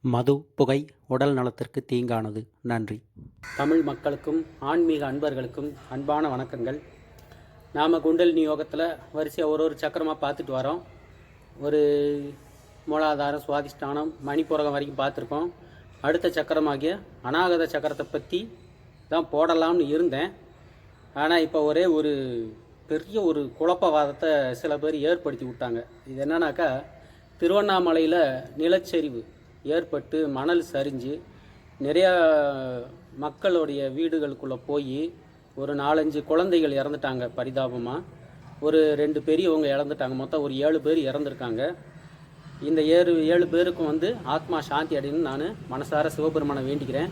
மது, புகை உடல் நலத்திற்கு தீங்கானது. நன்றி. தமிழ் மக்களுக்கும் ஆன்மீக அன்பர்களுக்கும் அன்பான வணக்கங்கள். நாம் குண்டலினி யோகத்தில் வரிசையாக ஒரு சக்கரமாக பார்த்துட்டு வரோம். ஒரு மூலாதாரம், சுவாதிஷ்டானம், மணிப்புரகம் வரைக்கும் பார்த்துருக்கோம். அடுத்த சக்கரமாகிய அநாகத சக்கரத்தை பற்றி தான் போடலாம்னு இருந்தேன். ஆனால் இப்போ ஒரே ஒரு பெரிய ஒரு குழப்பவாதத்தை சில பேர் ஏற்படுத்தி விட்டாங்க. இது என்னன்னாக்கா, திருவண்ணாமலையில் நிலச்சரிவு ஏற்பட்டு மணல் சரிஞ்சு நிறையா மக்களுடைய வீடுகளுக்குள்ளே போய் ஒரு 4-5 குழந்தைகள் இறந்துட்டாங்க. பரிதாபமாக ஒரு 2 பெரியவங்க இறந்துட்டாங்க. மொத்தம் ஒரு 7 பேர் இறந்துருக்காங்க. இந்த 7 பேருக்கும் ஆத்மா சாந்தி அடையணும்னு நான் மனசார சிவபெருமானை வேண்டிக்கிறேன்.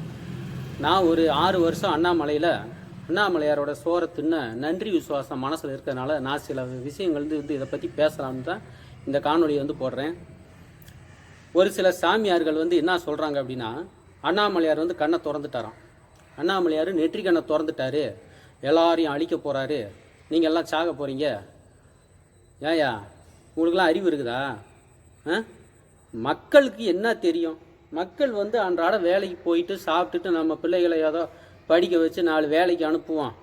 நான் ஒரு 6 வருஷம் அண்ணாமலையாரோட சோரை தின்ன நன்றி விசுவாசம் மனசில் இருக்கிறதுனால நான் சில விஷயங்கள் இதை பற்றி பேசலாம்னு தான் இந்த காணொலியை போடுறேன். ஒரு சில சாமியார்கள் என்ன சொல்கிறாங்க அப்படின்னா, அண்ணாமலையார் கண்ணை திறந்துட்டாராம். அண்ணாமலையார் நெற்றி கண்ணை திறந்துட்டாரு, எல்லாரையும் அழிக்க போகிறாரு, நீங்கள் எல்லாம் சாக போகிறீங்க. ஏயா உங்களுக்கெல்லாம் அறிவு இருக்குதா? மக்களுக்கு என்ன தெரியும்? மக்கள் அன்றாட வேலைக்கு போயிட்டு சாப்பிட்டுட்டு நம்ம பிள்ளைகளை ஏதோ படிக்க வச்சு 4 வேலைக்கு அனுப்புவோம்,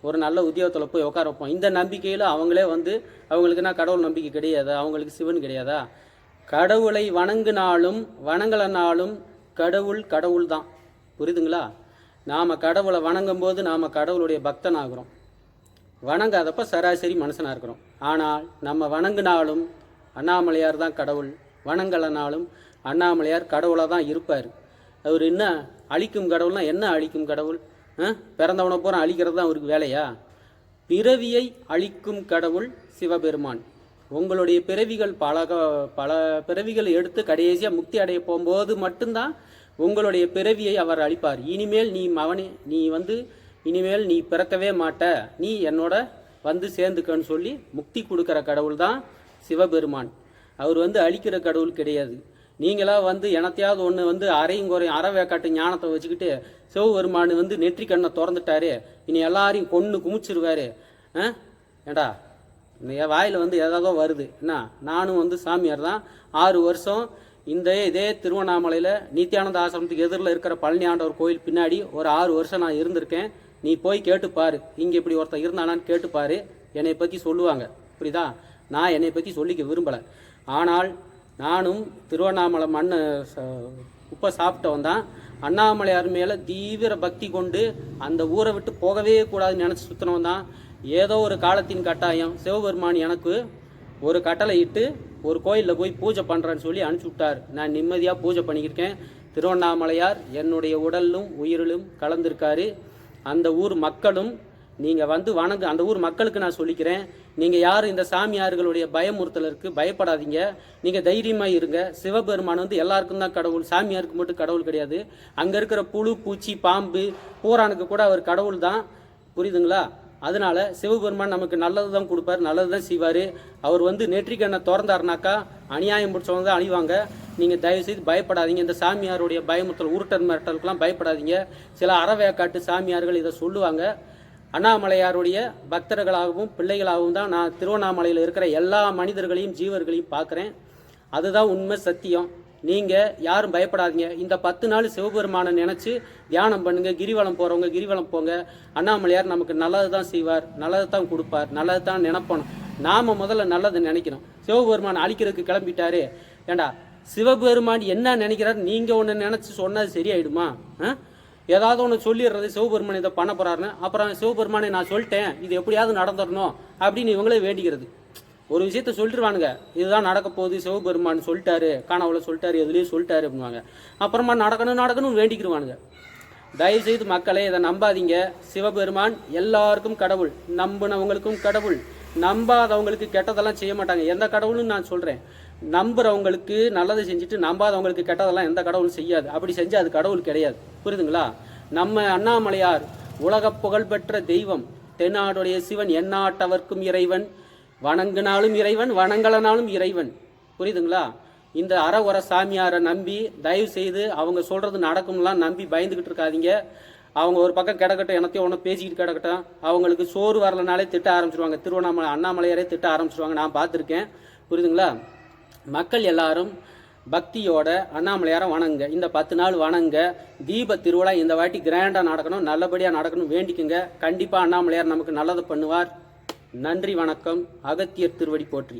ஒரு நல்ல உத்தியோகத்தில் போய் உட்கார வைப்போம். இந்த நம்பிக்கையில் அவங்களே அவங்களுக்குன்னா கடவுள் நம்பிக்கை கிடையாதா? அவங்களுக்கு சிவன் கிடையாதா? கடவுளை வணங்கினாலும் வணங்கலனாலும் கடவுள் தான். புரியுதுங்களா? நாம் கடவுளை வணங்கும் போது நாம் கடவுளுடைய பக்தன் ஆகிறோம், வணங்காதப்ப சராசரி மனுஷனாக இருக்கிறோம். ஆனால் நம்ம வணங்கினாலும் அண்ணாமலையார் தான் கடவுள், வணங்கலனாலும் அண்ணாமலையார் கடவுளாக தான் இருப்பார். அவர் என்ன அழிக்கும் கடவுள்னா என்ன அழிக்கும் கடவுள்? பிறந்தவனை பூரா அழிக்கிறது தான் அவருக்கு வேலையா? பிறவியை அழிக்கும் கடவுள் சிவபெருமான். உங்களுடைய பிறவிகள் பல பிறவிகள் எடுத்து கடைசியாக முக்தி அடைய போகும்போது மட்டும்தான் உங்களுடைய பிறவியை அவர் அளிப்பார். இனிமேல் இனிமேல் நீ பிறக்கவே மாட்ட, நீ என்னோட சேர்ந்துக்கன்னு சொல்லி முக்தி கொடுக்குற கடவுள் தான் சிவபெருமான். அவர் அழிக்கிற கடவுள் கிடையாது. நீங்களா எனத்தையாவது ஒன்று அரையும் குறையும் அறவேக்காட்டு ஞானத்தை வச்சுக்கிட்டு சிவபெருமான் நெற்றி கண்ணை திறந்துட்டாரு, இனி எல்லாரையும் கொன்று குமிச்சிருவாரு. ஏண்டா என் வாயில் ஏதாவது வருது என்ன? நானும் சாமியார் தான். 6 வருஷம் இதே திருவண்ணாமலையில் நித்யானந்த ஆசிரமத்துக்கு எதிரில் இருக்கிற பழனி ஆண்டவர் கோயில் பின்னாடி ஒரு 6 வருஷம் நான் இருந்திருக்கேன். நீ போய் கேட்டுப்பாரு, இங்கே இப்படி ஒருத்தர் இருந்தானான்னு கேட்டுப்பாரு, என்னை பற்றி சொல்லுவாங்க. புரியுதா? நான் என்னை பற்றி சொல்லிக்க விரும்பலை. ஆனால் நானும் திருவண்ணாமலை மண் உப்பை சாப்பிட்டவன் தான். அண்ணாமலையார் மேலே தீவிர பக்தி கொண்டு அந்த ஊரை விட்டு போகவே கூடாதுன்னு நினச்சி சுற்றினவன் தான். ஏதோ ஒரு காலத்தின் கட்டாயம் சிவபெருமான் எனக்கு ஒரு கட்டளை இட்டு ஒரு கோயிலில் போய் பூஜை பண்ணுறேன்னு சொல்லி அனுப்பிச்சி விட்டார். நான் நிம்மதியாக பூஜை பண்ணிக்கிருக்கேன். திருவண்ணாமலையார் என்னுடைய உடலும் உயிரிலும் கலந்துருக்காரு. அந்த ஊர் மக்களும் நீங்கள் வணங்கு. அந்த ஊர் மக்களுக்கு நான் சொல்லிக்கிறேன், நீங்கள் யாரும் இந்த சாமியார்களுடைய பயமுறுத்தலுக்கு பயப்படாதீங்க, நீங்கள் தைரியமாக இருங்க. சிவபெருமான் எல்லாருக்கும் தான் கடவுள், சாமியாருக்கு மட்டும் கடவுள் கிடையாது. அங்கே இருக்கிற புழு பூச்சி பாம்பு பூரானுக்கு கூட அவர் கடவுள் தான். புரியுதுங்களா? அதனால சிவபெருமான் நமக்கு நல்லது தான் கொடுப்பார், நல்லது தான் செய்வார். அவர் நெற்றிக்கண்ணை திறந்தாருனாக்கா அநியாயம் பிடிச்சவங்க தான் அழிவாங்க. நீங்கள் தயவுசெய்து பயப்படாதீங்க. இந்த சாமியாருடைய பயமுறுத்தல் உருட்டல் மிரட்டலுக்கெல்லாம் பயப்படாதீங்க. சில அறவேக்காட்டு சாமியார்கள் இதை சொல்லுவாங்க. அண்ணாமலையாருடைய பக்தர்களாகவும் பிள்ளைகளாகவும் தான் நான் திருவண்ணாமலையில் இருக்கிற எல்லா மனிதர்களையும் ஜீவர்களையும் பார்க்குறேன். அதுதான் உண்மை, சத்தியம். நீங்கள் யாரும் பயப்படாதீங்க. இந்த 10 நாள் சிவபெருமானை நினச்சி தியானம் பண்ணுங்கள். கிரிவலம் போகிறவங்க கிரிவலம் போங்க. அண்ணாமலையார் நமக்கு நல்லது தான் செய்வார், நல்லது தான் கொடுப்பார், நல்லது தான் நினைப்பணும். நாம் முதல்ல நல்லது நினைக்கணும். சிவபெருமான் அழிக்கிறதுக்கு கிளம்பிட்டாரு. ஏண்டா சிவபெருமான் என்ன நினைக்கிறார்? நீங்கள் ஒன்று நினச்சி சொன்னது சரியாயிடுமா? ஏதாவது ஒன்று சொல்லிடுறது, சிவபெருமான் இதை பண்ண போகிறாருன்னு. அப்புறம் சிவபெருமானை நான் சொல்லிட்டேன், இது எப்படியாவது நடந்துடணும் அப்படின்னு இவங்களே வேண்டிக்கிறது. ஒரு விஷயத்த சொல்லிடுவானுங்க, இதுதான் நடக்க போகுது, சிவபெருமான் சொல்லிட்டாரு, காணவளை சொல்லிட்டாரு, எதுலேயும் சொல்லிட்டாரு அப்படின்வாங்க. அப்புறமா நடக்கணும் வேண்டிக்கிடுவானுங்க. தயவுசெய்து மக்களே இதை நம்பாதீங்க. சிவபெருமான் எல்லாருக்கும் கடவுள், நம்பினவங்களுக்கும் கடவுள், நம்பாதவங்களுக்கு கெட்டதெல்லாம் செய்ய மாட்டாங்க. எந்த கடவுள்னு நான் சொல்கிறேன், நம்புறவங்களுக்கு நல்லதை செஞ்சுட்டு நம்பாதவங்களுக்கு கெட்டதெல்லாம் எந்த கடவுளும் செய்யாது. அப்படி செஞ்சால் அது கடவுள் கிடையாது. புரியுதுங்களா? நம்ம அண்ணாமலையார் உலக புகழ்பெற்ற தெய்வம், தென்னாடுடைய சிவன், எந்நாட்டவர்க்கும் இறைவன், வணங்கினாலும் இறைவன், வணங்கலனாலும் இறைவன். புரியுதுங்களா? இந்த அறவுற சாமியாரை நம்பி தயவு செய்து அவங்க சொல்கிறது நடக்கும்லாம் நம்பி பயந்துக்கிட்டு இருக்காதீங்க. அவங்க ஒரு பக்கம் கிடக்கட்டும், எனத்தையும் ஒன்று பேசிக்கிட்டு கிடக்கட்டும். அவங்களுக்கு சோறு வரலனாலே திட்ட ஆரம்பிச்சிருவாங்க. அண்ணாமலையாரே திட்ட ஆரம்பிச்சிருவாங்க. நான் பார்த்துருக்கேன். புரியுதுங்களா? மக்கள் எல்லாரும் பக்தியோட அண்ணாமலையாரை வணங்குங்க. இந்த 10 நாள் வணங்குங்க. தீப திருவிழா இந்த வாட்டி கிராண்டாக நடக்கணும், நல்லபடியாக நடக்கணும் வேண்டிக்குங்க. கண்டிப்பாக அண்ணாமலையார் நமக்கு நல்லதை பண்ணுவார். நன்றி, வணக்கம். அகத்தியர் திருவடி போற்றி.